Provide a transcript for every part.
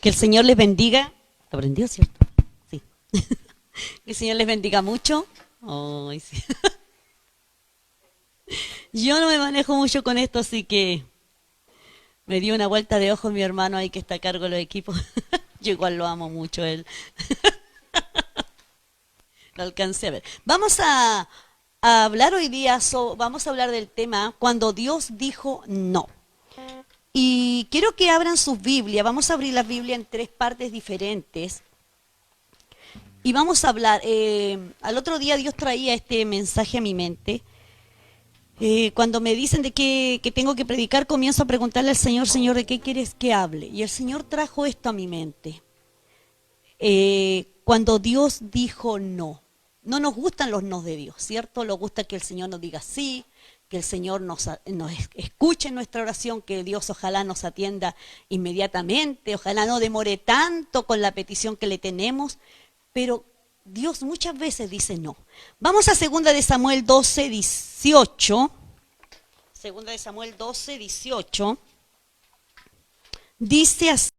Que el Señor les bendiga. ¿Lo aprendió, cierto? Sí. Que el Señor les bendiga mucho. Ay, sí. Yo no me manejo mucho con esto, así que me dio una vuelta de ojo mi hermano ahí que está a cargo de los equipos. Yo igual lo amo mucho a él. Lo alcancé a ver. Vamos a hablar hoy día, vamos a hablar del tema cuando Dios dijo no. Y quiero que abran sus Biblias. Vamos a abrir la Biblia en 3 partes diferentes. Y vamos a hablar. Al otro día Dios traía este mensaje a mi mente. Cuando me dicen de que tengo que predicar, comienzo a preguntarle al Señor, Señor, ¿de qué quieres que hable? Y el Señor trajo esto a mi mente. Cuando Dios dijo no. No nos gustan los no de Dios, ¿cierto? Nos gusta que el Señor nos diga sí, que el Señor nos escuche en nuestra oración, que Dios ojalá nos atienda inmediatamente, ojalá no demore tanto con la petición que le tenemos, pero Dios muchas veces dice no. Vamos a 2 de Samuel 12, 18. 2 de Samuel 12, 18. Dice así.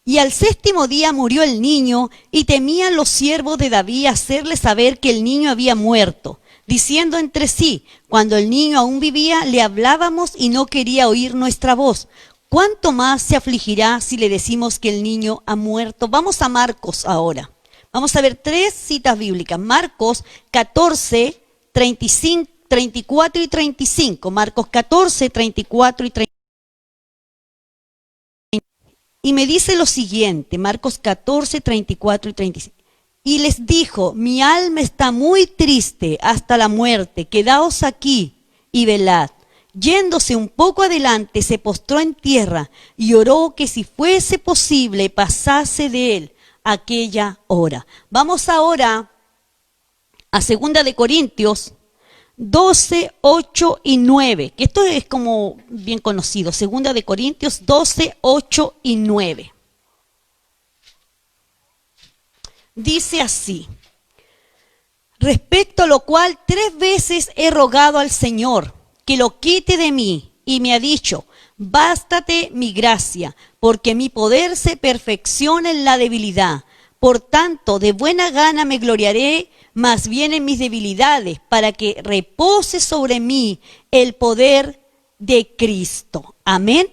Y al 7º día murió el niño, y temían los siervos de David hacerle saber que el niño había muerto, diciendo entre sí, cuando el niño aún vivía, le hablábamos y no quería oír nuestra voz. ¿Cuánto más se afligirá si le decimos que el niño ha muerto? Vamos a Marcos ahora. Vamos a ver 3 citas bíblicas. Marcos 14, 35, 34 y 35. Marcos 14, 34 y 35. Y me dice lo siguiente, Marcos 14, 34 y 35. Y les dijo, mi alma está muy triste hasta la muerte, quedaos aquí y velad. Yéndose un poco adelante, se postró en tierra y oró que si fuese posible pasase de él aquella hora. Vamos ahora a 2 de Corintios 12, 8 y 9, que esto es como bien conocido. 2 de Corintios 12, 8 y 9. Dice así: respecto a lo cual 3 veces he rogado al Señor que lo quite de mí, y me ha dicho, bástate mi gracia, porque mi poder se perfecciona en la debilidad. Por tanto, de buena gana me gloriaré más bien en mis debilidades, para que repose sobre mí el poder de Cristo. Amén.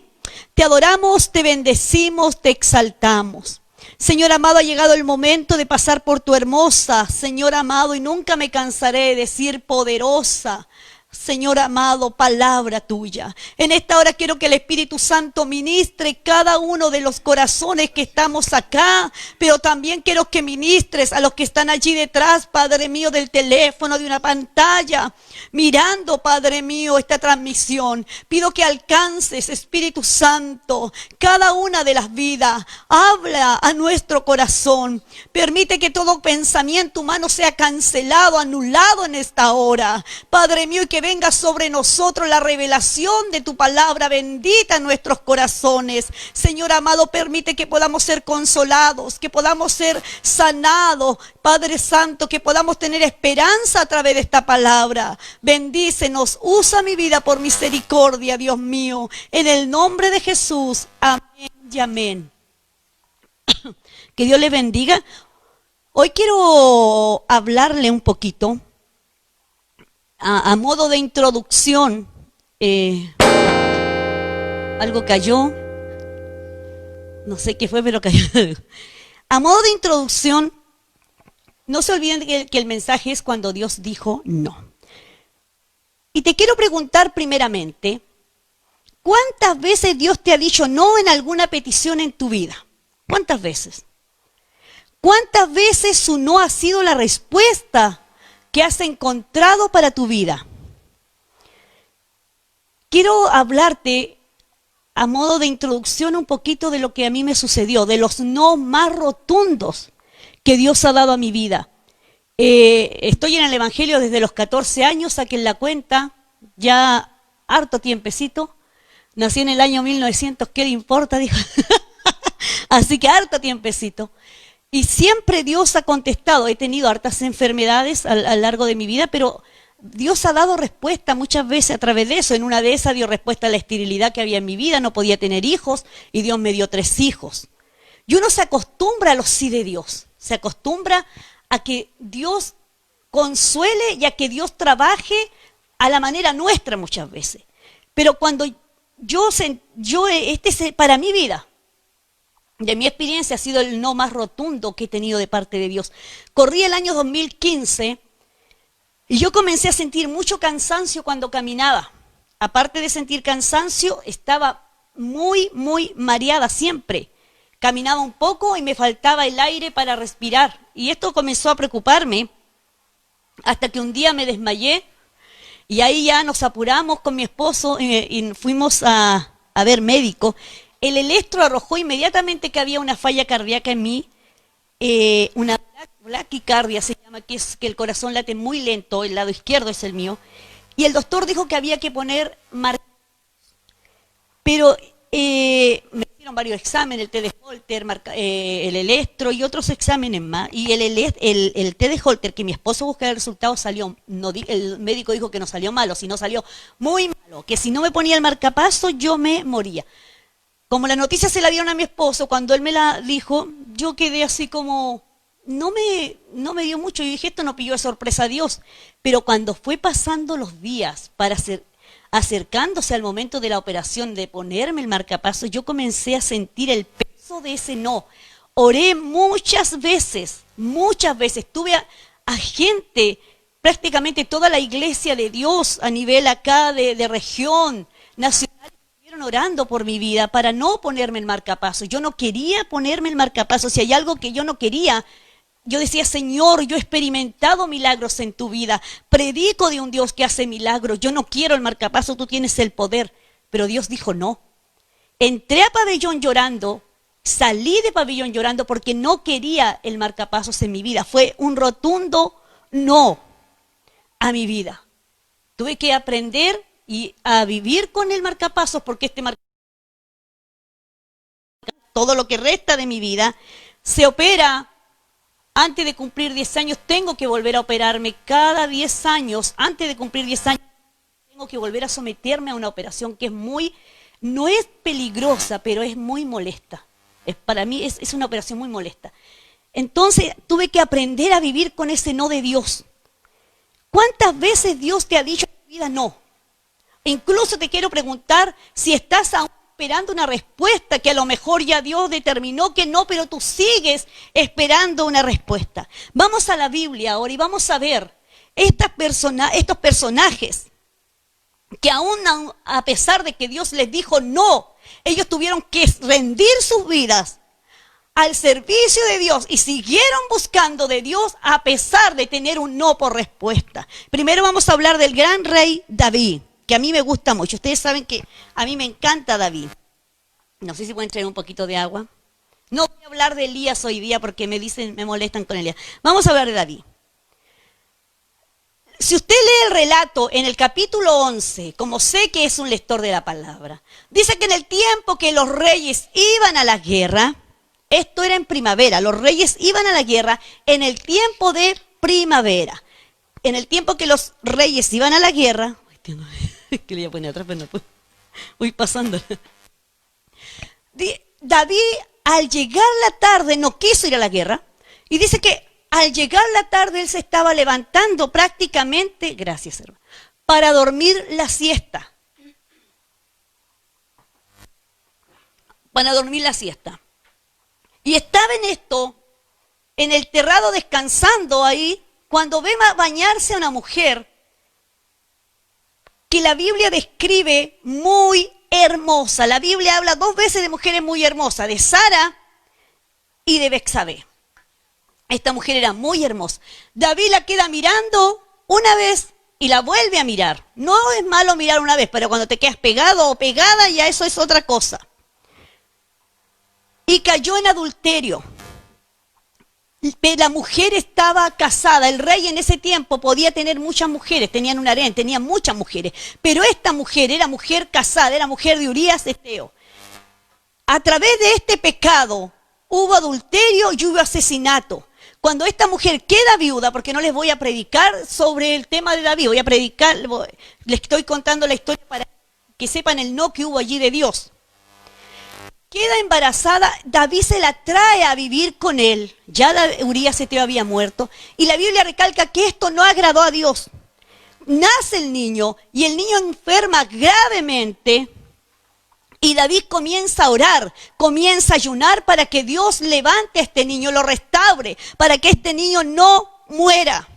Te adoramos, te bendecimos, te exaltamos. Señor amado, ha llegado el momento de pasar por tu hermosa, Señor amado, y nunca me cansaré de decir poderosa, Señor amado, palabra tuya. En esta hora quiero que el Espíritu Santo ministre cada uno de los corazones que estamos acá, pero también quiero que ministres a los que están allí detrás, Padre mío, del teléfono, de una pantalla, mirando, Padre mío, esta transmisión. Pido que alcances, Espíritu Santo, cada una de las vidas. Habla a nuestro corazón. Permite que todo pensamiento humano sea cancelado, anulado en esta hora, Padre mío, y que venga sobre nosotros la revelación de tu palabra bendita en nuestros corazones. Señor amado, permite que podamos ser consolados, que podamos ser sanados, Padre Santo, que podamos tener esperanza a través de esta palabra. Bendícenos, usa mi vida por misericordia, Dios mío, en el nombre de Jesús. Amén y amén. Que Dios les bendiga. Hoy quiero hablarle un poquito a modo de introducción. Algo cayó, no sé qué fue, pero cayó. A modo de introducción, no se olviden que el mensaje es cuando Dios dijo no. Y te quiero preguntar primeramente, ¿cuántas veces Dios te ha dicho no en alguna petición en tu vida? ¿Cuántas veces? ¿Cuántas veces su no ha sido la respuesta que has encontrado para tu vida? Quiero hablarte a modo de introducción un poquito de lo que a mí me sucedió, de los no más rotundos que Dios ha dado a mi vida. Estoy en el Evangelio desde los 14 años, saquen la cuenta, ya harto tiempecito. Nací en el año 1900, ¿qué le importa? Dijo. Así que harto tiempecito. Y siempre Dios ha contestado. He tenido hartas enfermedades a lo largo de mi vida, pero Dios ha dado respuesta muchas veces a través de eso. En una de esas dio respuesta a la esterilidad que había en mi vida, no podía tener hijos y Dios me dio 3 hijos. Y uno se acostumbra a los sí de Dios, se acostumbra a que Dios consuele y a que Dios trabaje a la manera nuestra muchas veces. Pero cuando para mi vida, de mi experiencia, ha sido el no más rotundo que he tenido de parte de Dios. Corrí el año 2015 y yo comencé a sentir mucho cansancio cuando caminaba. Aparte de sentir cansancio, estaba muy mareada siempre. Caminaba un poco y me faltaba el aire para respirar. Y esto comenzó a preocuparme hasta que un día me desmayé y ahí ya nos apuramos con mi esposo y fuimos a ver médico. El electro arrojó inmediatamente que había una falla cardíaca en mí, una braquicardia se llama, que es que el corazón late muy lento, el lado izquierdo es el mío, y el doctor dijo que había que poner marcas. Pero me hicieron varios exámenes, el T de Holter, el electro y otros exámenes más, y el T de Holter, que mi esposo buscó el resultado, salió, el médico dijo que no salió malo, sino salió muy malo, que si no me ponía el marcapaso yo me moría. Como la noticia se la dieron a mi esposo, cuando él me la dijo, yo quedé así como, no me dio mucho. Yo dije, esto no pilló de sorpresa a Dios. Pero cuando fue pasando los días acercándose al momento de la operación, de ponerme el marcapaso, yo comencé a sentir el peso de ese no. Oré muchas veces. Tuve a gente, prácticamente toda la iglesia de Dios a nivel acá de región, nacional, orando por mi vida para no ponerme el marcapaso. Yo no quería ponerme el marcapaso. Si hay algo que yo no quería, yo decía, Señor, yo he experimentado milagros en tu vida, predico de un Dios que hace milagros, yo no quiero el marcapaso, tú tienes el poder. Pero Dios dijo no. Entré a pabellón llorando, salí de pabellón llorando porque no quería el marcapasos en mi vida. Fue un rotundo no a mi vida. Tuve que aprender y a vivir con el marcapasos, porque todo lo que resta de mi vida se opera antes de cumplir 10 años. Tengo que volver a operarme cada 10 años. Antes de cumplir 10 años tengo que volver a someterme a una operación que no es peligrosa, pero es muy molesta. Para mí es una operación muy molesta. Entonces tuve que aprender a vivir con ese no de Dios. ¿Cuántas veces Dios te ha dicho en tu vida no? Incluso te quiero preguntar si estás aún esperando una respuesta, que a lo mejor ya Dios determinó que no, pero tú sigues esperando una respuesta. Vamos a la Biblia ahora y vamos a ver estos personajes que aún a pesar de que Dios les dijo no, ellos tuvieron que rendir sus vidas al servicio de Dios y siguieron buscando de Dios a pesar de tener un no por respuesta. Primero vamos a hablar del gran rey David, que a mí me gusta mucho. Ustedes saben que a mí me encanta David. No sé si pueden traer un poquito de agua. No voy a hablar de Elías hoy día porque me molestan con Elías. Vamos a hablar de David. Si usted lee el relato en el capítulo 11, como sé que es un lector de la palabra, dice que en el tiempo que los reyes iban a la guerra, esto era en primavera, los reyes iban a la guerra en el tiempo de primavera. En el tiempo que los reyes iban a la guerra, que le voy a poner atrás, pero no puedo. Voy pasando. David, al llegar la tarde, no quiso ir a la guerra. Y dice que al llegar la tarde, él se estaba levantando prácticamente, gracias hermano, para dormir la siesta. Para dormir la siesta. Y estaba en esto, en el terrado descansando ahí, cuando ve bañarse a una mujer que la Biblia describe muy hermosa. La Biblia habla 2 veces de mujeres muy hermosas, de Sara y de Betsabé. Esta mujer era muy hermosa. David la queda mirando una vez y la vuelve a mirar. No es malo mirar una vez, pero cuando te quedas pegado o pegada, ya eso es otra cosa. Y cayó en adulterio. La mujer estaba casada. El rey en ese tiempo podía tener muchas mujeres. Tenían un harén, tenían muchas mujeres. Pero esta mujer era mujer casada, era mujer de Urías Eteo. A través de este pecado hubo adulterio y hubo asesinato. cuando esta mujer queda viuda, porque no les voy a predicar sobre el tema de David, voy a predicar, les estoy contando la historia para que sepan el no que hubo allí de Dios. Queda embarazada, David se la trae a vivir con él. Ya Urías Eteo había muerto. Y la Biblia recalca que esto no agradó a Dios. Nace el niño y el niño enferma gravemente. Y David comienza a orar, comienza a ayunar para que Dios levante a este niño, lo restaure, para que este niño no muera.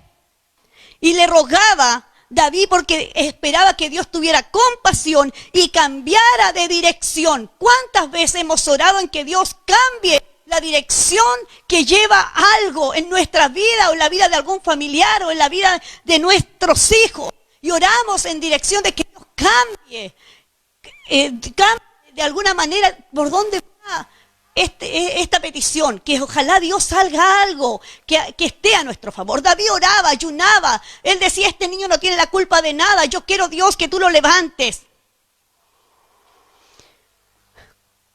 Y le rogaba David porque esperaba que Dios tuviera compasión y cambiara de dirección. ¿Cuántas veces hemos orado en que Dios cambie la dirección que lleva algo en nuestra vida o en la vida de algún familiar o en la vida de nuestros hijos? Y oramos en dirección de que Dios cambie de alguna manera por dónde va esta petición, que ojalá Dios salga algo que esté a nuestro favor. David oraba, ayunaba, él decía, este niño no tiene la culpa de nada, yo quiero Dios que tú lo levantes.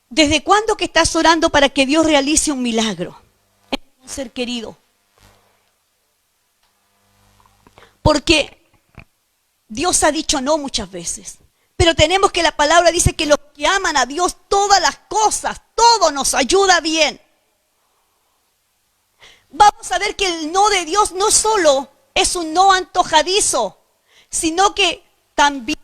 ¿Desde cuándo que estás orando para que Dios realice un milagro en un ser querido? Porque Dios ha dicho no muchas veces. Pero tenemos que la palabra dice que los que aman a Dios, todas las cosas, todo nos ayuda bien. Vamos a ver que el no de Dios no solo es un no antojadizo, sino que también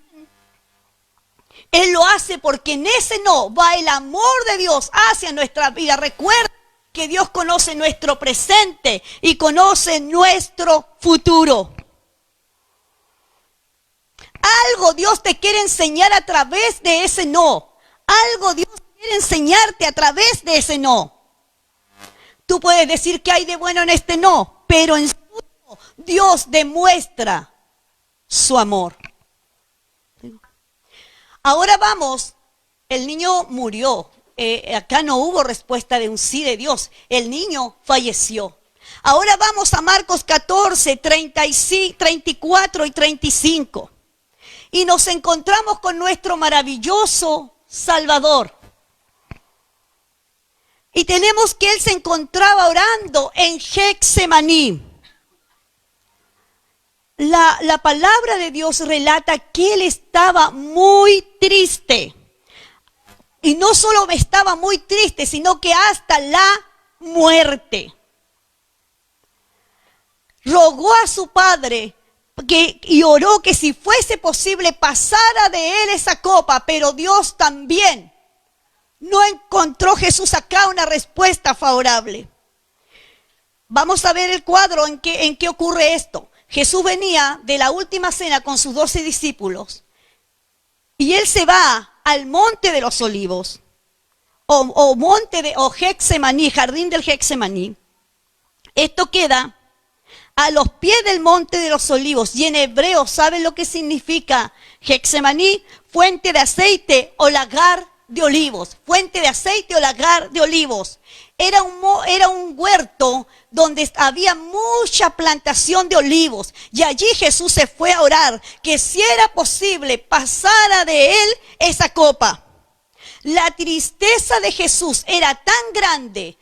Él lo hace porque en ese no va el amor de Dios hacia nuestra vida. Recuerda que Dios conoce nuestro presente y conoce nuestro futuro. Algo Dios te quiere enseñar a través de ese no. Algo Dios quiere enseñarte a través de ese no. Tú puedes decir que hay de bueno en este no, pero en su no, Dios demuestra su amor. Ahora vamos, el niño murió. Acá no hubo respuesta de un sí de Dios. El niño falleció. Ahora vamos a Marcos 14, 34 y 35. Y nos encontramos con nuestro maravilloso Salvador. Y tenemos que Él se encontraba orando en Getsemaní. La palabra de Dios relata que Él estaba muy triste. Y no solo estaba muy triste, sino que hasta la muerte. Rogó a su padre y oró que si fuese posible pasara de él esa copa, pero Dios también no encontró Jesús acá una respuesta favorable. Vamos a ver el cuadro en qué ocurre esto. Jesús venía de la última cena con sus 12 discípulos y él se va al monte de los olivos o Getsemaní, jardín del Getsemaní. Esto queda a los pies del monte de los olivos. Y en hebreo, ¿saben lo que significa Getsemaní? Fuente de aceite o lagar de olivos. Fuente de aceite o lagar de olivos. Era un huerto donde había mucha plantación de olivos. Y allí Jesús se fue a orar que si era posible pasara de él esa copa. La tristeza de Jesús era tan grande,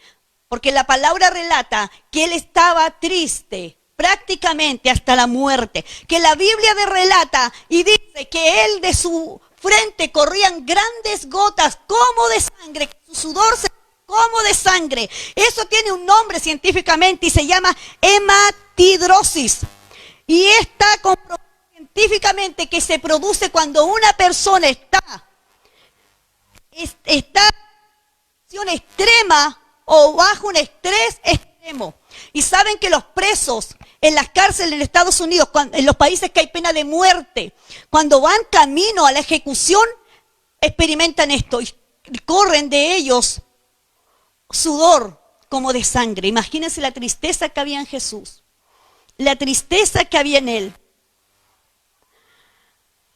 porque la palabra relata que él estaba triste prácticamente hasta la muerte, que la Biblia relata y dice que él de su frente corrían grandes gotas como de sangre, que su sudor se como de sangre. Eso tiene un nombre científicamente y se llama hematidrosis. Y está comprobado científicamente que se produce cuando una persona está en situación extrema o bajo un estrés extremo. Y saben que los presos en las cárceles en Estados Unidos, en los países que hay pena de muerte, cuando van camino a la ejecución, experimentan esto y corren de ellos sudor como de sangre. Imagínense la tristeza que había en Jesús, la tristeza que había en él.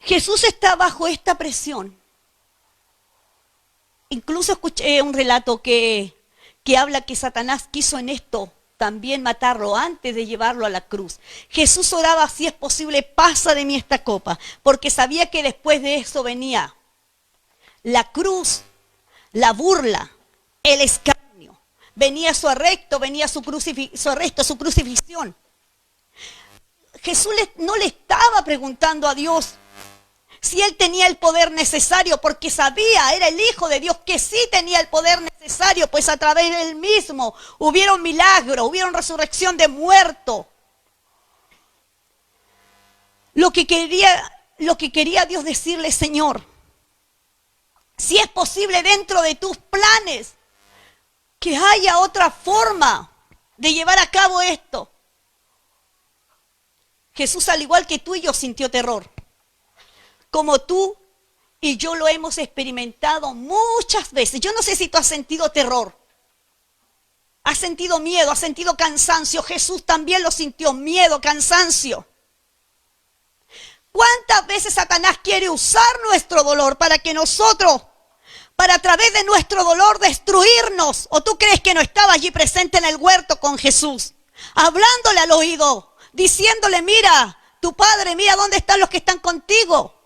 Jesús está bajo esta presión. Incluso escuché un relato que habla que Satanás quiso en esto también matarlo antes de llevarlo a la cruz. Jesús oraba, si es posible, pasa de mí esta copa, porque sabía que después de eso venía la cruz, la burla, el escarnio. venía su arresto, venía su arresto, su crucifixión. Jesús no le estaba preguntando a Dios si él tenía el poder necesario, porque sabía, era el Hijo de Dios, que sí tenía el poder necesario, pues a través de él mismo hubieron milagros, hubieron resurrección de muertos. Lo que quería Dios decirle: Señor, si es posible dentro de tus planes, que haya otra forma de llevar a cabo esto. Jesús, al igual que tú y yo, sintió terror. Como tú y yo lo hemos experimentado muchas veces. Yo no sé si tú has sentido terror. Has sentido miedo, has sentido cansancio. Jesús también lo sintió, miedo, cansancio. ¿Cuántas veces Satanás quiere usar nuestro dolor para que nosotros, para a través de nuestro dolor destruirnos? ¿O tú crees que no estaba allí presente en el huerto con Jesús, hablándole al oído, diciéndole: mira, tu Padre, mira dónde están los que están contigo?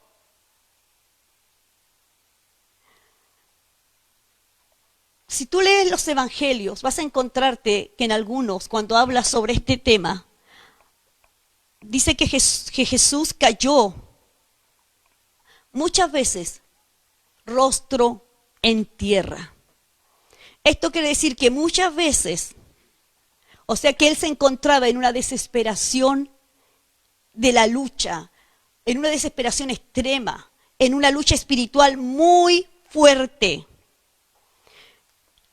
Si tú lees los evangelios, vas a encontrarte que en algunos, cuando habla sobre este tema, dice que Jesús cayó muchas veces rostro en tierra. Esto quiere decir que muchas veces, o sea que él se encontraba en una desesperación de la lucha, en una desesperación extrema, en una lucha espiritual muy fuerte.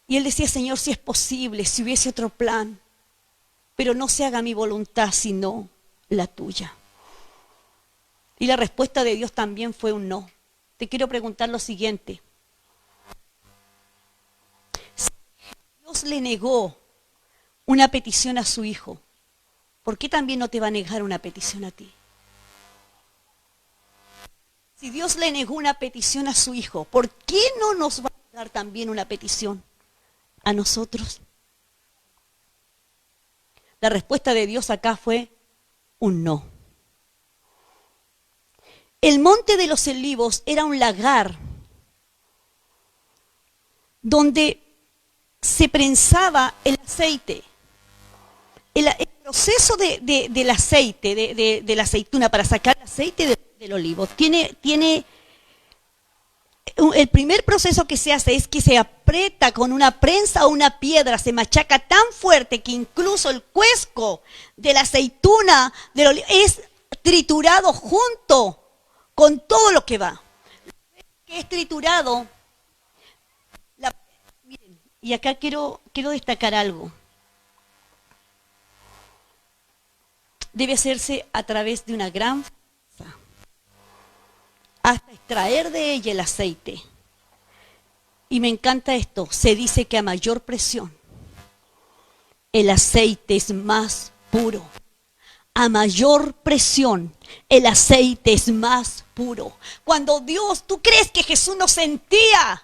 Y él decía: Señor, si es posible, si hubiese otro plan, pero no se haga mi voluntad sino la tuya. Y la respuesta de Dios también fue un no. Te quiero preguntar lo siguiente: si Dios le negó una petición a su hijo, ¿por qué también no te va a negar una petición a ti? Si Dios le negó una petición a su hijo, ¿por qué no nos va a negar también una petición a nosotros? La respuesta de Dios acá fue un no. El monte de los Olivos era un lagar donde se prensaba el aceite. El proceso del aceite, de la aceituna, para sacar el aceite del olivo, tiene el primer proceso que se hace es que se aprieta con una prensa o una piedra, se machaca tan fuerte que incluso el cuesco de la aceituna del olivo es triturado junto con todo lo que va. Que es triturado. Miren, y acá quiero destacar algo. Debe hacerse a través de una gran fuerza, hasta extraer de ella el aceite. Y me encanta esto: se dice que a mayor presión, el aceite es más puro. A mayor presión, el aceite es más puro. Cuando Dios, ¿tú crees que Jesús no sentía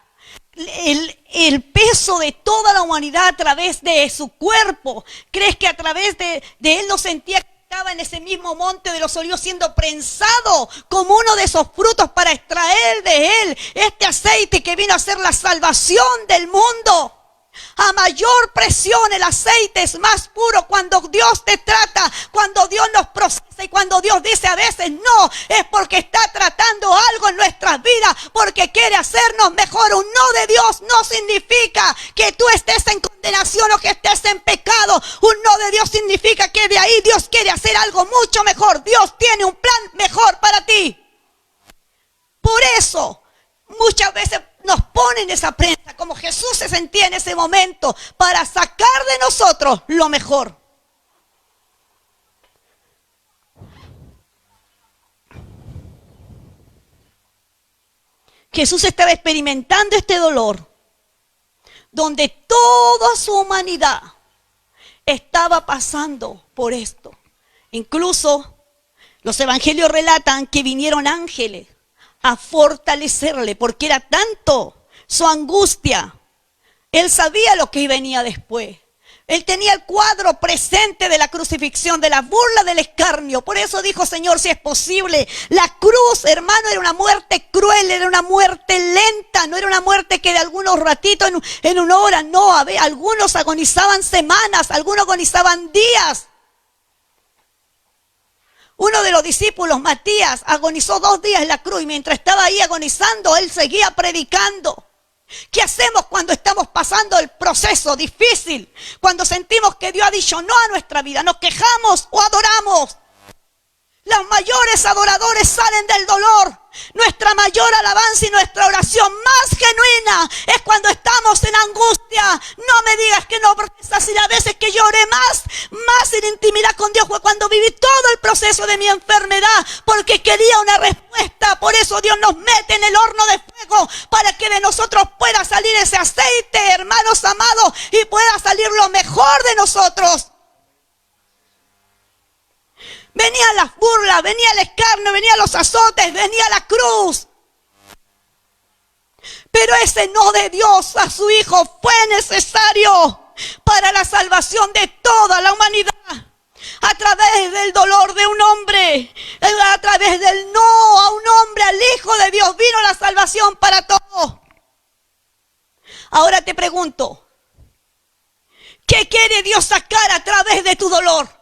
el peso de toda la humanidad a través de su cuerpo? ¿Crees que a través de él no sentía que estaba en ese mismo monte de los olivos siendo prensado como uno de esos frutos para extraer de él este aceite que vino a ser la salvación del mundo? A mayor presión el aceite es más puro. Cuando Dios te trata, cuando Dios nos procesa y cuando Dios dice a veces no, es porque está tratando algo en nuestras vidas, porque quiere hacernos mejor. Un no de Dios no significa que tú estés en condenación o que estés en pecado. Un no de Dios significa que de ahí Dios quiere hacer algo mucho mejor. Dios tiene un plan mejor para ti. Por eso muchas veces nos ponen esa prensa, como Jesús se sentía en ese momento, para sacar de nosotros lo mejor. Jesús estaba experimentando este dolor, donde toda su humanidad estaba pasando por esto. Incluso los evangelios relatan que vinieron ángeles a fortalecerle, porque era tanto su angustia. Él sabía lo que venía después. Él tenía el cuadro presente de la crucifixión, de la burla, del escarnio. Por eso dijo, Señor, si es posible. La cruz, hermano, era una muerte cruel, era una muerte lenta. No era una muerte que de algunos ratitos, en una hora. No, algunos agonizaban semanas, algunos agonizaban días. Uno de los discípulos, Matías, agonizó 2 días en la cruz. Y mientras estaba ahí agonizando, él seguía predicando. ¿Qué hacemos cuando estamos pasando el proceso difícil? Cuando sentimos que Dios ha dicho no a nuestra vida, ¿nos quejamos o adoramos? Los mayores adoradores salen del dolor. Nuestra mayor alabanza y nuestra oración más genuina es cuando estamos en angustia. No me digas que no, porque es así. Las veces que lloré más en intimidad con Dios fue cuando viví todo el proceso de mi enfermedad, porque quería una respuesta. Por eso Dios nos mete en el horno de fuego, para que de nosotros pueda salir ese aceite, hermanos amados, y pueda salir lo mejor de nosotros. Venían las burlas, venía el escarnio, venían los azotes, venía la cruz. Pero ese no de Dios a su Hijo fue necesario para la salvación de toda la humanidad. A través del dolor de un hombre, a través del no a un hombre, al Hijo de Dios, vino la salvación para todos. Ahora te pregunto, ¿qué quiere Dios sacar a través de tu dolor?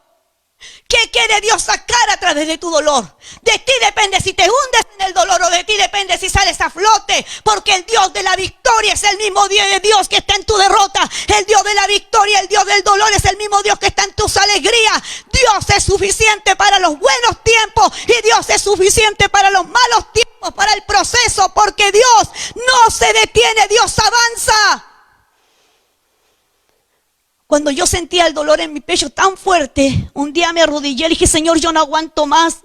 ¿Qué quiere Dios sacar a través de tu dolor? De ti depende si te hundes en el dolor, o de ti depende si sales a flote. Porque el Dios de la victoria es el mismo Dios que está en tu derrota. El Dios de la victoria, el Dios del dolor es el mismo Dios que está en tus alegrías. Dios es suficiente para los buenos tiempos y Dios es suficiente para los malos tiempos, para el proceso. Porque Dios no se detiene, Dios avanza. Cuando yo sentía el dolor en mi pecho tan fuerte, un día me arrodillé y dije, Señor, yo no aguanto más,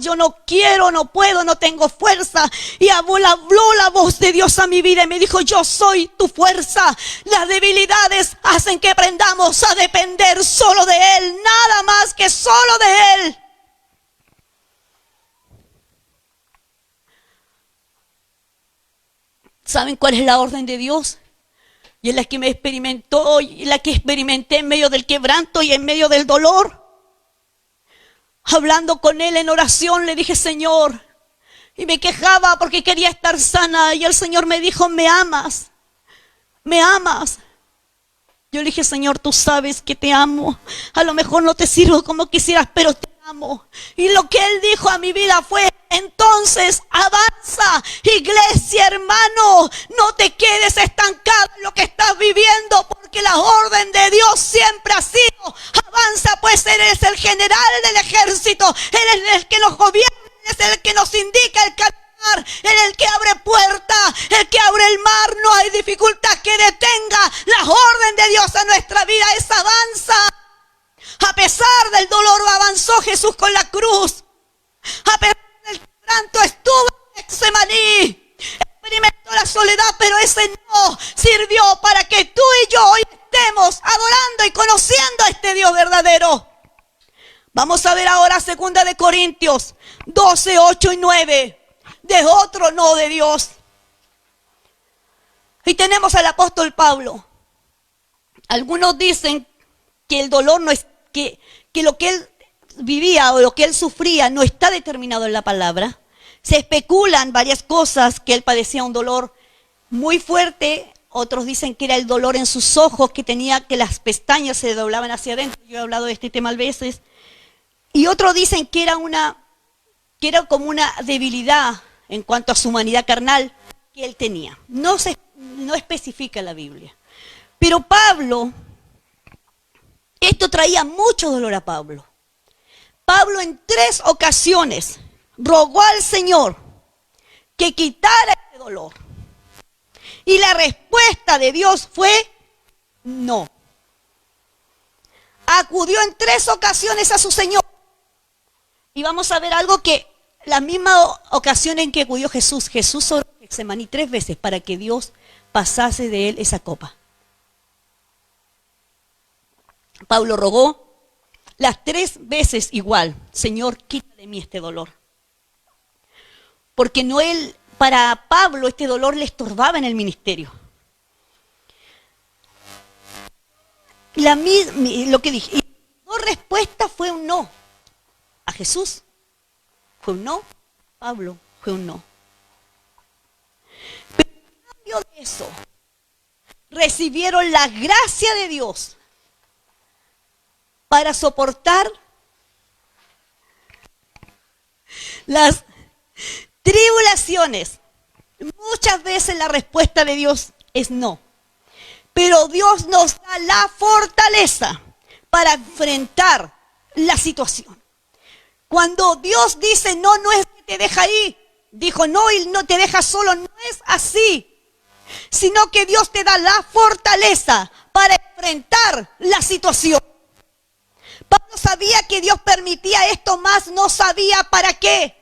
yo no quiero, no puedo, no tengo fuerza. Y habló la voz de Dios a mi vida y me dijo, yo soy tu fuerza. Las debilidades hacen que aprendamos a depender solo de Él, nada más que solo de Él. ¿Saben cuál es la orden de Dios? Y es la que me experimentó, y la que experimenté en medio del quebranto y en medio del dolor. Hablando con Él en oración, le dije, Señor, y me quejaba porque quería estar sana. Y el Señor me dijo, ¿me amas? ¿Me amas? Yo le dije, Señor, tú sabes que te amo. A lo mejor no te sirvo como quisieras, pero te amo. Y lo que Él dijo a mi vida fue, entonces avanza, iglesia, hermano, no te quedes estancado en lo que estás viviendo, porque la orden de Dios siempre ha sido, avanza, pues Él es el general del ejército, Él es el que nos gobierna, Él es el que nos indica el caminar, Él es el que abre puertas, el que abre el mar. No hay dificultad que detenga la orden de Dios a nuestra vida, es avanza. A pesar del dolor avanzó Jesús con la cruz. A pesar del quebranto estuvo en Getsemaní. Experimentó la soledad, pero ese no sirvió para que tú y yo hoy estemos adorando y conociendo a este Dios verdadero. Vamos a ver ahora 2 de Corintios 12, 8 y 9. De otro no de Dios. Y tenemos al apóstol Pablo. Algunos dicen que el dolor no es, que lo que él vivía o lo que él sufría no está determinado en la palabra. Se especulan varias cosas, que él padecía un dolor muy fuerte. Otros dicen que era el dolor en sus ojos, que tenía que las pestañas se doblaban hacia adentro. Yo he hablado de este tema a veces. Y otros dicen que era como una debilidad en cuanto a su humanidad carnal que él tenía. No especifica la Biblia. Pero Pablo, esto traía mucho dolor a Pablo. Pablo en 3 ocasiones rogó al Señor que quitara este dolor. Y la respuesta de Dios fue no. Acudió en 3 ocasiones a su Señor. Y vamos a ver algo que la misma ocasión en que acudió Jesús oró en Getsemaní 3 veces para que Dios pasase de él esa copa. Pablo rogó las 3 veces igual, Señor, quita de mí este dolor. Porque para Pablo este dolor le estorbaba en el ministerio. lo que dije. Y no respuesta fue un no. A Jesús fue un no. Pablo fue un no. Pero en cambio de eso, recibieron la gracia de Dios para soportar las tribulaciones. Muchas veces la respuesta de Dios es no. Pero Dios nos da la fortaleza para enfrentar la situación. Cuando Dios dice no, no es que te deja ahí. Dijo no y no te deja solo, no es así. Sino que Dios te da la fortaleza para enfrentar la situación. Pablo sabía que Dios permitía esto, más no sabía para qué.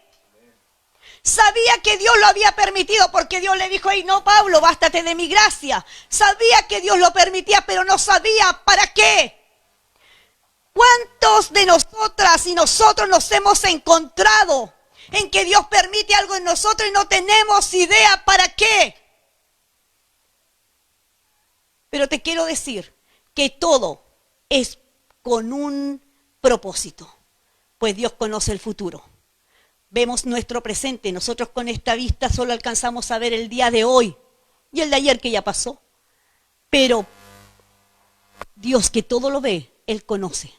Sabía que Dios lo había permitido porque Dios le dijo, hey, no, Pablo, bástate de mi gracia. Sabía que Dios lo permitía, pero no sabía para qué. ¿Cuántos de nosotras y nosotros nos hemos encontrado en que Dios permite algo en nosotros y no tenemos idea para qué? Pero te quiero decir que todo es con un propósito, pues Dios conoce el futuro. Vemos nuestro presente, nosotros con esta vista solo alcanzamos a ver el día de hoy y el de ayer que ya pasó. Pero Dios, que todo lo ve, Él conoce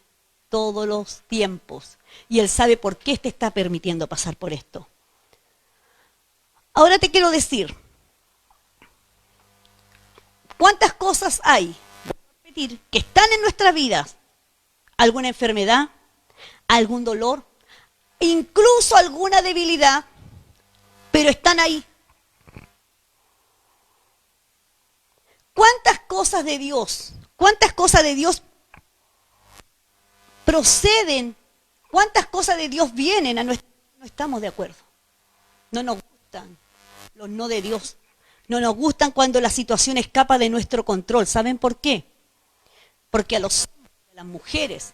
todos los tiempos y Él sabe por qué te está permitiendo pasar por esto. Ahora te quiero decir, ¿cuántas cosas hay, voy a repetir, que están en nuestras vidas? ¿Alguna enfermedad? ¿Algún dolor? Incluso alguna debilidad, pero están ahí. ¿Cuántas cosas de Dios proceden? ¿Cuántas cosas de Dios vienen a nuestra vida? No estamos de acuerdo. No nos gustan los no de Dios. No nos gustan cuando la situación escapa de nuestro control. ¿Saben por qué? Porque a los hombres y a las mujeres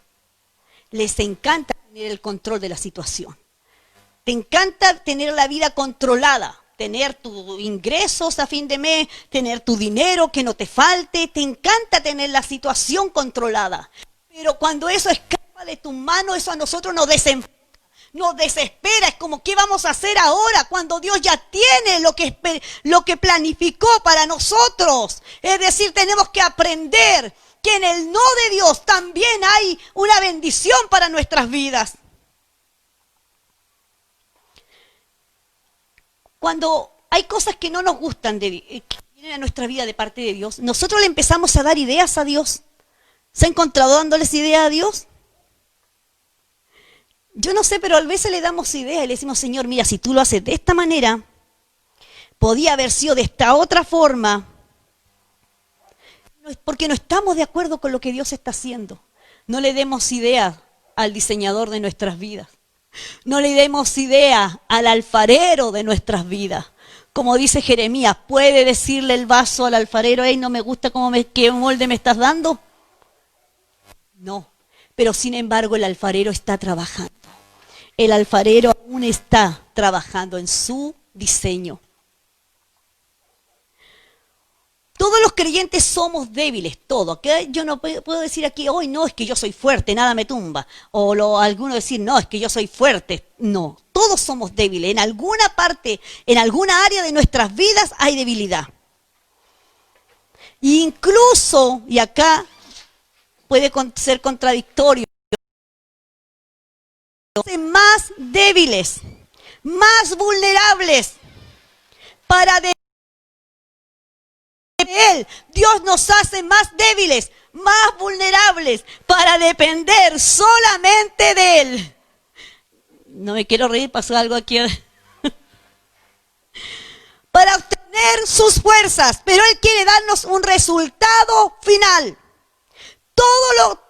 les encanta tener el control de la situación. Te encanta tener la vida controlada, tener tus ingresos a fin de mes, tener tu dinero, que no te falte. Te encanta tener la situación controlada. Pero cuando eso escapa de tus manos, eso a nosotros nos desespera. Es como, ¿qué vamos a hacer ahora cuando Dios ya tiene lo que planificó para nosotros? Es decir, tenemos que aprender que en el no de Dios también hay una bendición para nuestras vidas. Cuando hay cosas que no nos gustan, que vienen a nuestra vida de parte de Dios, nosotros le empezamos a dar ideas a Dios. ¿Se ha encontrado dándoles ideas a Dios? Yo no sé, pero a veces le damos ideas y le decimos, Señor, mira, si tú lo haces de esta manera, podía haber sido de esta otra forma. Porque no estamos de acuerdo con lo que Dios está haciendo. No le demos idea al diseñador de nuestras vidas. No le demos idea al alfarero de nuestras vidas. Como dice Jeremías, ¿puede decirle el vaso al alfarero, hey, no me gusta qué molde me estás dando? No, pero sin embargo el alfarero está trabajando. El alfarero aún está trabajando en su diseño. Todos los creyentes somos débiles, todos. Yo no puedo decir aquí, hoy no, es que yo soy fuerte, nada me tumba. O alguno decir, no, es que yo soy fuerte. No, todos somos débiles. En alguna parte, en alguna área de nuestras vidas hay debilidad. Incluso, y acá puede ser contradictorio, más débiles, más vulnerables para Él. Dios nos hace más débiles, más vulnerables para depender solamente de Él. No me quiero reír, pasó algo aquí. Para obtener sus fuerzas, pero Él quiere darnos un resultado final.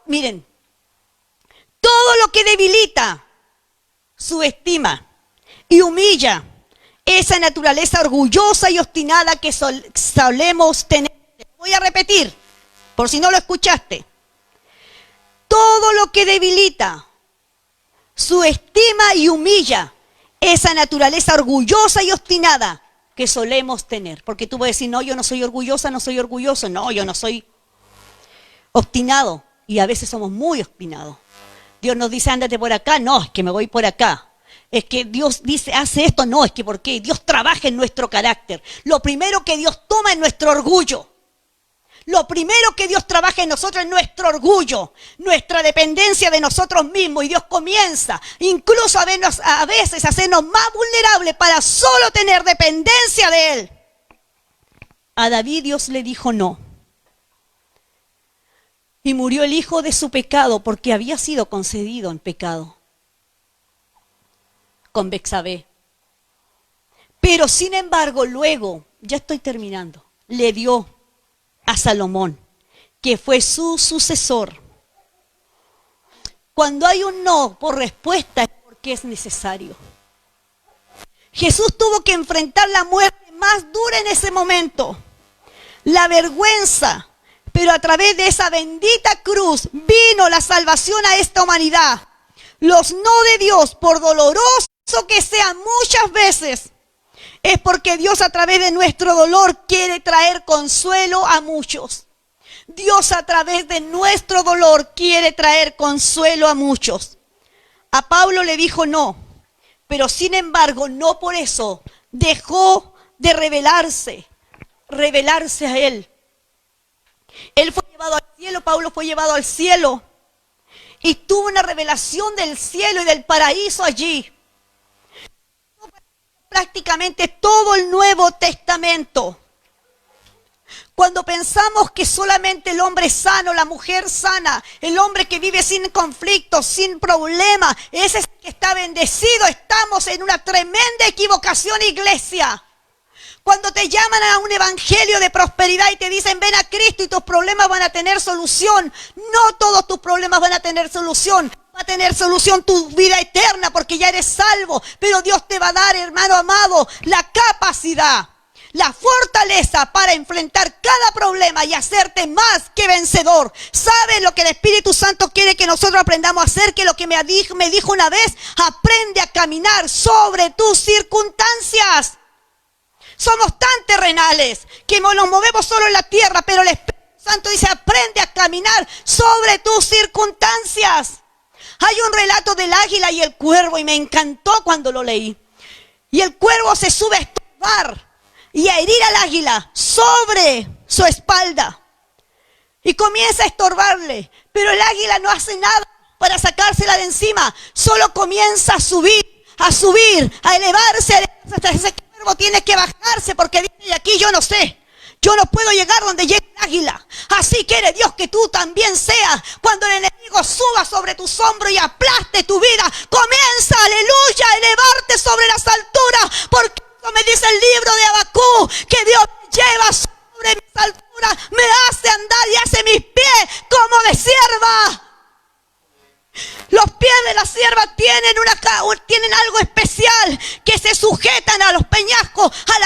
Miren, todo lo que debilita, subestima y humilla esa naturaleza orgullosa y obstinada que solemos tener. Voy a repetir, por si no lo escuchaste. Todo lo que debilita, subestima y humilla esa naturaleza orgullosa y obstinada que solemos tener. Porque tú puedes decir, no, yo no soy orgullosa, no soy orgulloso. No, yo no soy. obstinado, y a veces somos muy obstinados. Dios nos dice, ándate por acá, no, es que me voy por acá. Es que Dios dice, hace esto, no, es que ¿por qué? Dios trabaja en nuestro carácter. Lo primero que Dios toma es nuestro orgullo. Lo primero que Dios trabaja en nosotros es nuestro orgullo, nuestra dependencia de nosotros mismos. Y Dios comienza incluso a veces a hacernos más vulnerables para solo tener dependencia de Él. A David Dios le dijo no. Y murió el hijo de su pecado porque había sido concebido en pecado con Betsabé. Pero sin embargo luego, ya estoy terminando, le dio a Salomón, que fue su sucesor. Cuando hay un no por respuesta es porque es necesario. Jesús tuvo que enfrentar la muerte más dura en ese momento, la vergüenza, pero a través de esa bendita cruz vino la salvación a esta humanidad. Los no de Dios, por doloroso que sea muchas veces, es porque Dios a través de nuestro dolor quiere traer consuelo a muchos. Dios a través de nuestro dolor quiere traer consuelo a muchos. A Pablo le dijo no, pero sin embargo no por eso dejó de rebelarse a él. Él fue llevado al cielo, Pablo fue llevado al cielo y tuvo una revelación del cielo y del paraíso allí. Prácticamente todo el Nuevo Testamento. Cuando pensamos que solamente el hombre sano, la mujer sana, el hombre que vive sin conflictos, sin problemas, ese es el que está bendecido, estamos en una tremenda equivocación, iglesia. Cuando te llaman a un evangelio de prosperidad y te dicen ven a Cristo y tus problemas van a tener solución, no todos tus problemas van a tener solución. Va a tener solución tu vida eterna porque ya eres salvo. Pero Dios te va a dar, hermano amado, la capacidad, la fortaleza para enfrentar cada problema y hacerte más que vencedor. ¿Sabes lo que el Espíritu Santo quiere que nosotros aprendamos a hacer? Que lo que me dijo una vez, aprende a caminar sobre tus circunstancias. Somos tan terrenales que nos movemos solo en la tierra, pero el Espíritu Santo dice, aprende a caminar sobre tus circunstancias. Hay un relato del águila y el cuervo y me encantó cuando lo leí. Y el cuervo se sube a estorbar y a herir al águila sobre su espalda. Y comienza a estorbarle, pero el águila no hace nada para sacársela de encima. Solo comienza a subir, a elevarse. Hasta ese cuervo tiene que bajarse porque dice, y aquí yo no sé. Yo no puedo llegar donde llega el águila. Así quiere Dios que tú también seas. Cuando el enemigo suba sobre tus hombros y aplaste tu vida, comienza, aleluya, a elevarte sobre las alturas. Porque eso me dice el libro de Habacuc, que Dios me lleva sobre mis alturas, me hace andar y hace mis pies como de sierva. Los pies de la sierva tienen algo especial, que se sujetan a los peñascos, a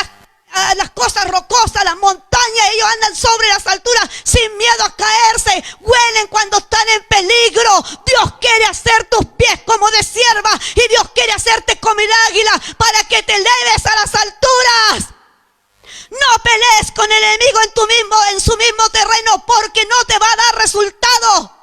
las cosas rocosas, a las montañas. Ellos andan sobre las alturas sin miedo a caerse, huelen cuando están en peligro. Dios quiere hacer tus pies como de sierva y Dios quiere hacerte como el águila para que te eleves a las alturas. No pelees con el enemigo en su mismo terreno, porque no te va a dar resultado.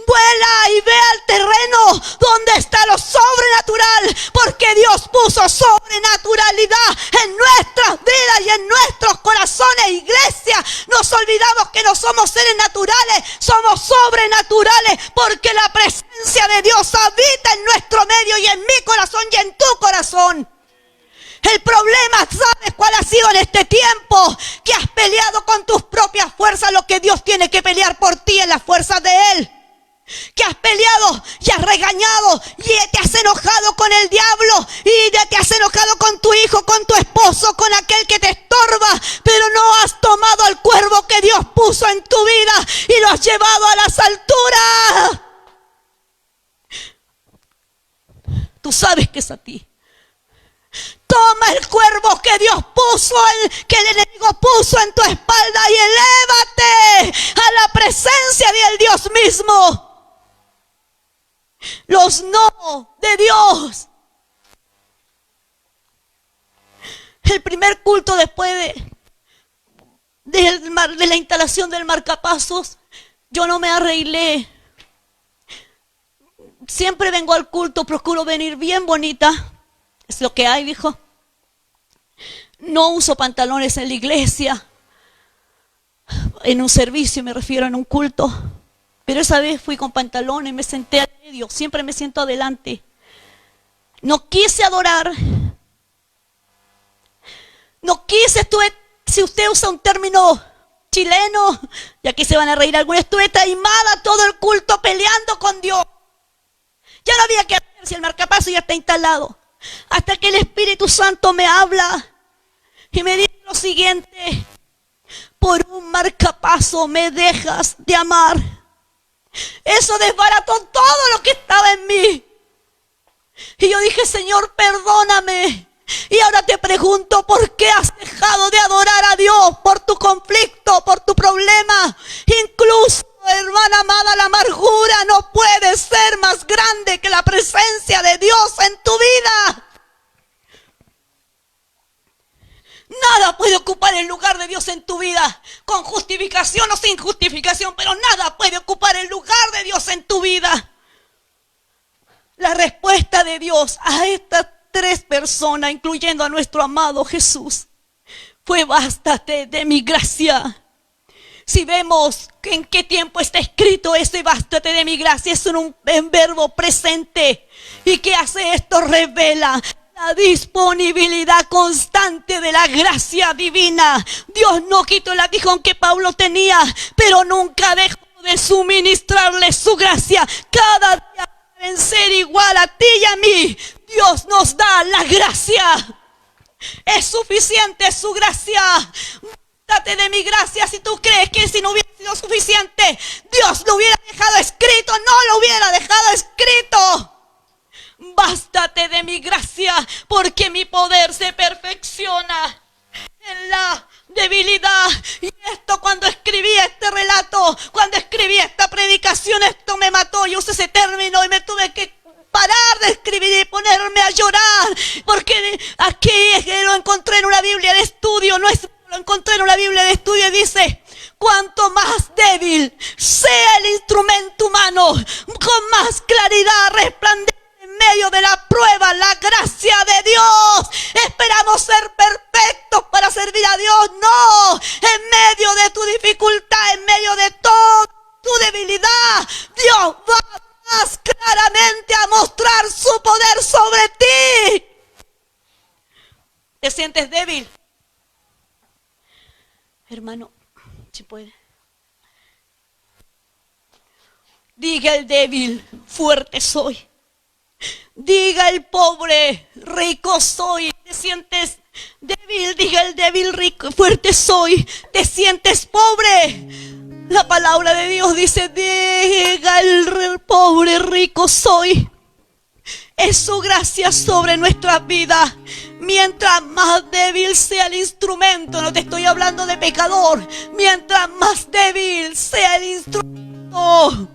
Vuela y ve al terreno donde está lo sobrenatural, porque Dios puso sobrenaturalidad en nuestras vidas y en nuestros corazones. Iglesia, nos olvidamos que no somos seres naturales, somos sobrenaturales, porque la presencia de Dios habita en nuestro medio y en mi corazón y en tu corazón. El problema, ¿sabes cuál ha sido en este tiempo? Que has peleado con tus propias fuerzas lo que Dios tiene que pelear por ti en las fuerzas de Él. Que has peleado y has regañado y te has enojado con el diablo y te has enojado con tu hijo, con tu esposo, con aquel que te estorba, pero no has tomado al cuervo que Dios puso en tu vida y lo has llevado a las alturas. Tú sabes que es a ti. Toma el cuervo que Dios puso, que el enemigo puso en tu espalda y elévate a la presencia del Dios mismo. Los no de Dios. El primer culto después de la instalación del marcapasos, Yo no me arreglé. Siempre vengo al culto, procuro venir bien bonita. Es lo que hay, dijo. No uso pantalones en la iglesia. En un servicio, me refiero, en un culto. Pero esa vez fui con pantalones, me senté al medio. Siempre me siento adelante. No quise adorar. No quise, si usted usa un término chileno, y aquí se van a reír algunos, estuve taimada todo el culto peleando con Dios. Ya no había que hacer si el marcapaso ya está instalado. Hasta que el Espíritu Santo me habla y me dice lo siguiente: por un marcapaso me dejas de amar. Eso desbarató todo lo que estaba en mí. Y yo dije: Señor, perdóname. Y ahora te pregunto, ¿por qué has dejado de adorar a Dios? Por tu conflicto, por tu problema. Incluso, hermana amada, la amargura no puede ser más grande que la presencia de Dios en tu vida. Nada puede ocupar el lugar de Dios en tu vida, con justificación o sin justificación, pero nada puede ocupar el lugar de Dios en tu vida. La respuesta de Dios a estas 3 personas, incluyendo a nuestro amado Jesús, fue: bástate de mi gracia. Si vemos en qué tiempo está escrito eso, y bástate de mi gracia, es un verbo presente. ¿Y qué hace esto? Revela la disponibilidad constante de la gracia divina. Dios no quitó el aguijón que Pablo tenía, pero nunca dejó de suministrarle su gracia. Cada día deben ser igual a ti y a mí. Dios nos da la gracia. Es suficiente su gracia. Bástate de mi gracia. Si tú crees que si no hubiera sido suficiente, Dios lo hubiera dejado escrito, no lo hubiera dejado escrito. Bástate de mi gracia, porque mi poder se perfecciona en la debilidad. Y esto, cuando escribí este relato, cuando escribí esta predicación, esto me mató. Yo usé ese término y me tuve que parar de escribir y ponerme a llorar, porque aquí lo encontré en una Biblia de estudio, lo encontré en una Biblia de estudio y dice: cuanto más débil sea el instrumento humano, con más claridad resplandece en medio de la prueba la gracia de Dios. Esperamos ser perfectos para servir a Dios. No, en medio de tu dificultad, en medio de toda tu debilidad, Dios va más claramente a mostrar su poder sobre ti. ¿Te sientes débil? Hermano, si puede. Diga el débil: fuerte soy. Diga el pobre: rico soy. ¿Te sientes débil? Diga el débil: rico, fuerte soy. ¿Te sientes pobre? La palabra de Dios dice: diga el pobre: rico soy. Es su gracia sobre nuestras vidas. Mientras más débil sea el instrumento, no te estoy hablando de pecador, mientras más débil sea el instrumento,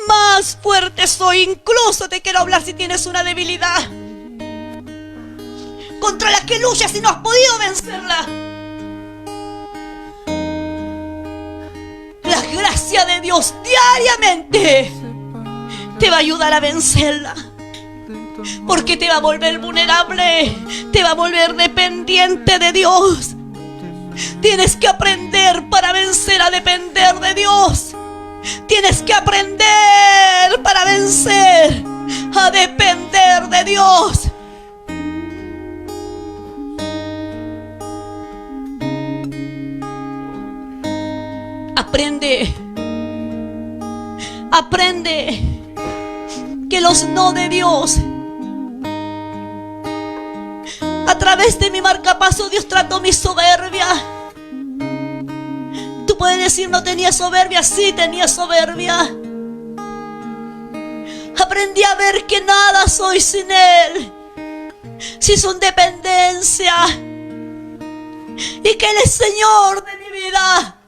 más fuerte soy. Incluso te quiero hablar si tienes una debilidad contra la que luchas y no has podido vencerla. La gracia de Dios diariamente te va a ayudar a vencerla, porque te va a volver vulnerable, te va a volver dependiente de Dios. Tienes que aprender para vencer a depender de Dios. Tienes que aprender para vencer a depender de Dios. Aprende que los no de Dios, a través de mi marcapaso, Dios trató mi soberbia. Tú puedes decir: no tenía soberbia. Sí, tenía soberbia. Aprendí a ver que nada soy sin Él, sin su dependencia, y que Él es Señor de mi vida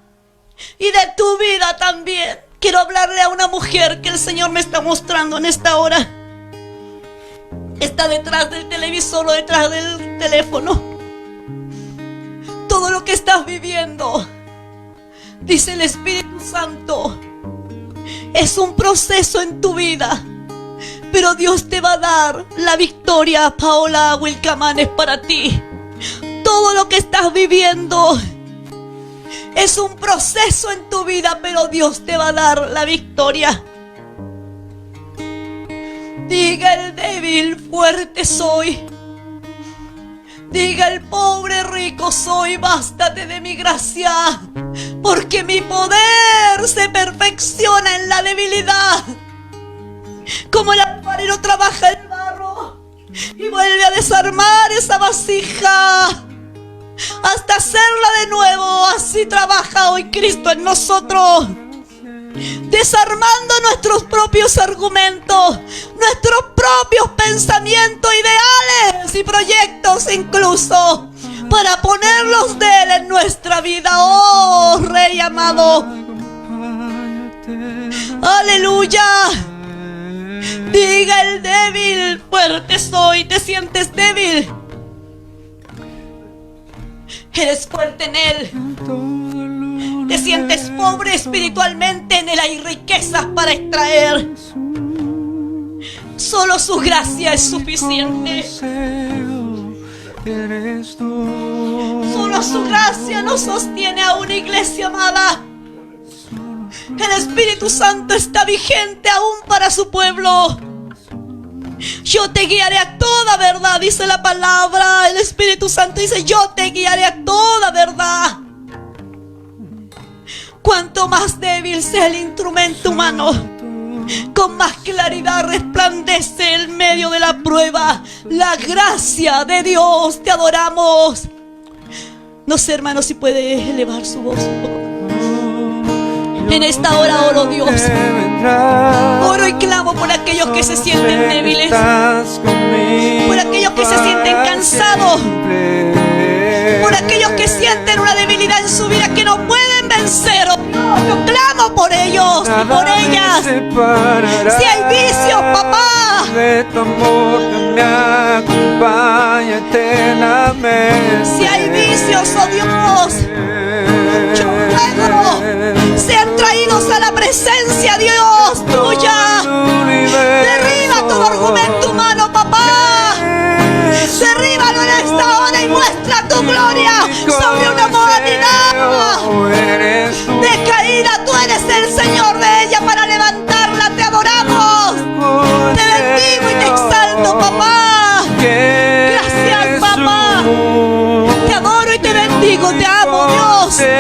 y de tu vida también. Quiero hablarle a una mujer que el Señor me está mostrando en esta hora. Está detrás del televisor o detrás del teléfono. Todo lo que estás viviendo, dice el Espíritu Santo, Es un proceso en tu vida, pero Dios te va a dar la victoria. Paola Wilcamán, es para ti. Todo lo que estás viviendo es un proceso en tu vida, pero Dios te va a dar la victoria. Diga el débil, fuerte soy. Diga el pobre, rico soy. Bástate de mi gracia, porque mi poder se perfecciona en la debilidad. Como el alfarero trabaja el barro y vuelve a desarmar esa vasija hasta hacerla de nuevo, así trabaja hoy Cristo en nosotros, desarmando nuestros propios argumentos, nuestros propios pensamientos, ideales y proyectos incluso, para ponerlos de Él en nuestra vida. Oh Rey amado, aleluya. Diga el débil, fuerte soy. ¿Te sientes débil? Eres fuerte en Él. Te sientes pobre espiritualmente, en Él hay riquezas para extraer. Solo su gracia es suficiente. Solo su gracia nos sostiene a una iglesia amada. El Espíritu Santo está vigente aún para su pueblo. Yo te guiaré a toda verdad, dice la palabra. El Espíritu Santo dice: yo te guiaré a toda verdad. Cuanto más débil sea el instrumento humano, con más claridad resplandece en medio de la prueba la gracia de Dios. Te adoramos. No sé, hermano, si puede elevar su voz un poco. En esta hora oro, Dios. Oro y clamo por aquellos que se sienten débiles, por aquellos que se sienten cansados, por aquellos que sienten una debilidad en su vida que no pueden vencer. Oh Dios, yo clamo por ellos y por ellas. Si hay vicios, papá, de tu amor que me acompaña eternamente. Si hay vicios, oh Dios, yo ruego, sean traídos a la presencia, Dios, tuya. Derriba todo argumento humano, papá. Derríbalo en esta hora y muestra tu gloria sobre una